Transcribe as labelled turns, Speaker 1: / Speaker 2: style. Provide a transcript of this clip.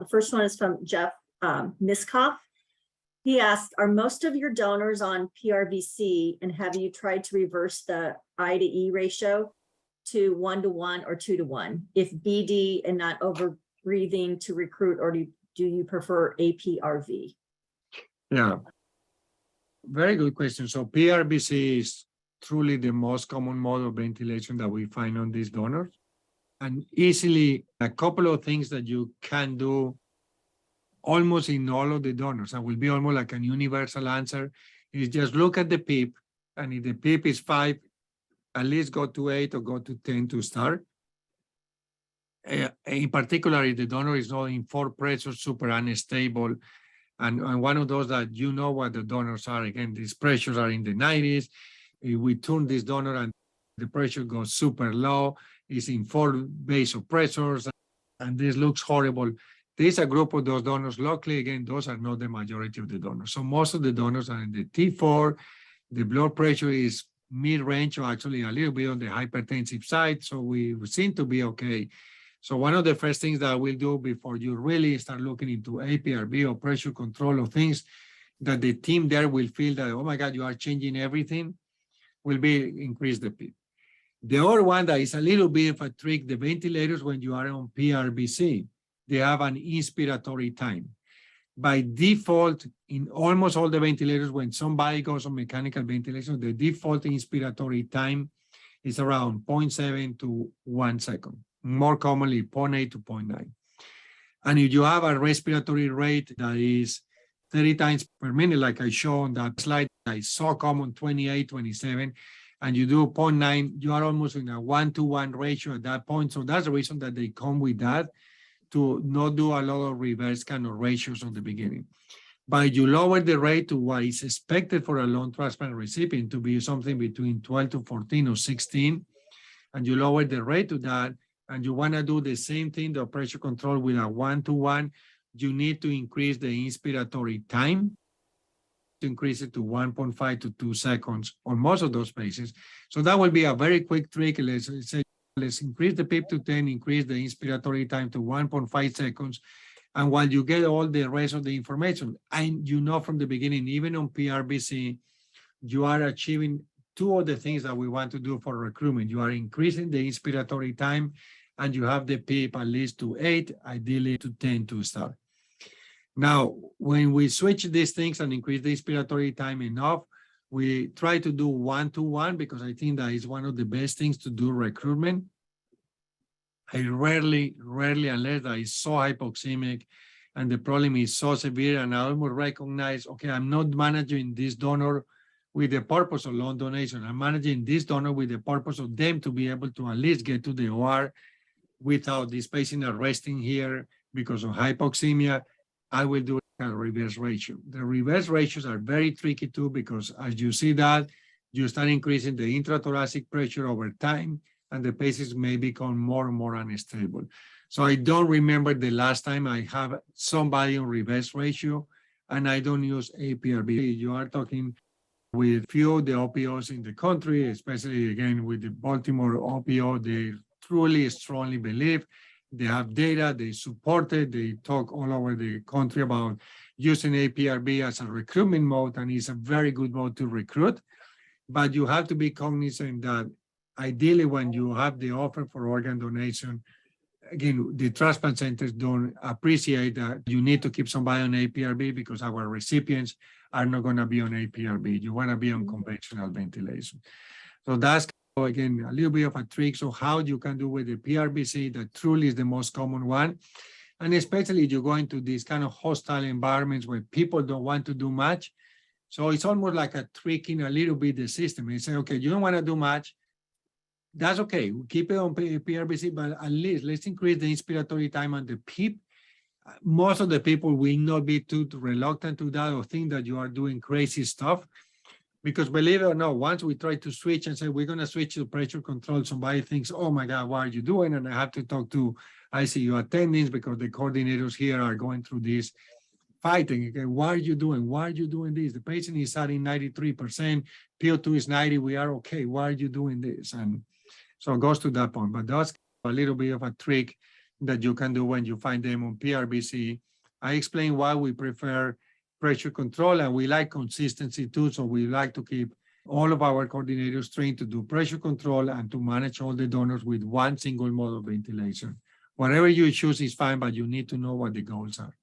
Speaker 1: The first one is from Jeff Miskoff. He asked, are most of your donors on PRVC, and have you tried to reverse the I to E ratio to 1-to-1 or 2-to-1? If BD and not over breathing to recruit, or do you prefer APRV?
Speaker 2: Yeah, very good question. So PRVC is truly the most common mode of ventilation that we find on these donors. And easily a couple of things that you can do almost in all of the donors, and will be almost like a universal answer, is just look at the PEEP, and if the PEEP is 5, at least go to 8 or go to 10 to start. In particular, if the donor is not in 4 pressure, super unstable, and one of those that you know what the donors are, again, these pressures are in the 90s. If we turn this donor and the pressure goes super low, it's in 4 vasopressors, and this looks horrible. There's a group of those donors. Luckily, again, those are not the majority of the donors. So most of the donors are in the T4. The blood pressure is mid-range, or actually a little bit on the hypertensive side. So we seem to be okay. So one of the first things that we'll do before you really start looking into APRV or pressure control of things that the team there will feel that, oh my God, you are changing everything, will be increase the PEEP. The other one that is a little bit of a trick, the ventilators, when you are on PRVC, they have an inspiratory time. By default, in almost all the ventilators, when somebody goes on mechanical ventilation, the default inspiratory time is around 0.7 to 1 second, more commonly 0.8 to 0.9. And if you have a respiratory rate that is 30 times per minute, like I showed on that slide, I saw common 28, 27, and you do 0.9, you are almost in a 1-to-1 ratio at that point. So that's the reason that they come with that, to not do a lot of reverse kind of ratios on the beginning. But you lower the rate to what is expected for a lung transplant recipient to be something between 12 to 14 or 16, and you lower the rate to that, and you want to do the same thing, the pressure control with a 1-to-1, you need to increase the inspiratory time, to increase it to 1.5 to 2 seconds on most of those patients. So that will be a very quick trick. Let's say, let's increase the PEEP to 10, increase the inspiratory time to 1.5 seconds. And while you get all the rest of the information, and you know from the beginning, even on PRVC, you are achieving 2 of the things that we want to do for recruitment. You are increasing the inspiratory time, and you have the PEEP at least to 8, ideally to 10 to start. Now, when we switch these things and increase the inspiratory time enough, we try to do 1-to-1, because I think that is one of the best things to do recruitment. I rarely, unless I is so hypoxemic and the problem is so severe, and I almost recognize, okay, I'm not managing this donor with the purpose of lung donation. I'm managing this donor with the purpose of them to be able to at least get to the OR without this patient arresting here because of hypoxemia. I will do a reverse ratio. The reverse ratios are very tricky too, because as you see that, you start increasing the intrathoracic pressure over time, and the patients may become more and more unstable. So I don't remember the last time I have somebody on reverse ratio, and I don't use APRV. You are talking with few of the OPOs in the country, especially again with the Baltimore OPO, they truly strongly believe. They have data, they support it, they talk all over the country about using APRV as a recruitment mode, and it's a very good mode to recruit. But you have to be cognizant that ideally when you have the offer for organ donation, again, the transplant centers don't appreciate that you need to keep somebody on APRV, because our recipients are not going to be on APRV. You want to be on conventional ventilation. So that's, again, a little bit of a trick. So how you can do with the PRVC, that truly is the most common one. And especially you go into these kind of hostile environments where people don't want to do much. So it's almost like a tricking a little bit the system. You say, okay, you don't want to do much. That's okay. We'll keep it on PRVC, but at least let's increase the inspiratory time and the PEEP. Most of the people will not be too reluctant to that or think that you are doing crazy stuff. Because believe it or not, once we try to switch and say, we're going to switch to pressure control, somebody thinks, oh my God, what are you doing? And I have to talk to ICU attendings, because the coordinators here are going through this fighting. Okay, why are you doing? Why are you doing this? The patient is at 93%, PO2 is 90, we are okay. Why are you doing this? And so it goes to that point. But that's a little bit of a trick that you can do when you find them on PRVC. I explain why we prefer pressure control, and we like consistency too. So we like to keep all of our coordinators trained to do pressure control and to manage all the donors with one single mode of ventilation. Whatever you choose is fine, but you need to know what the goals are.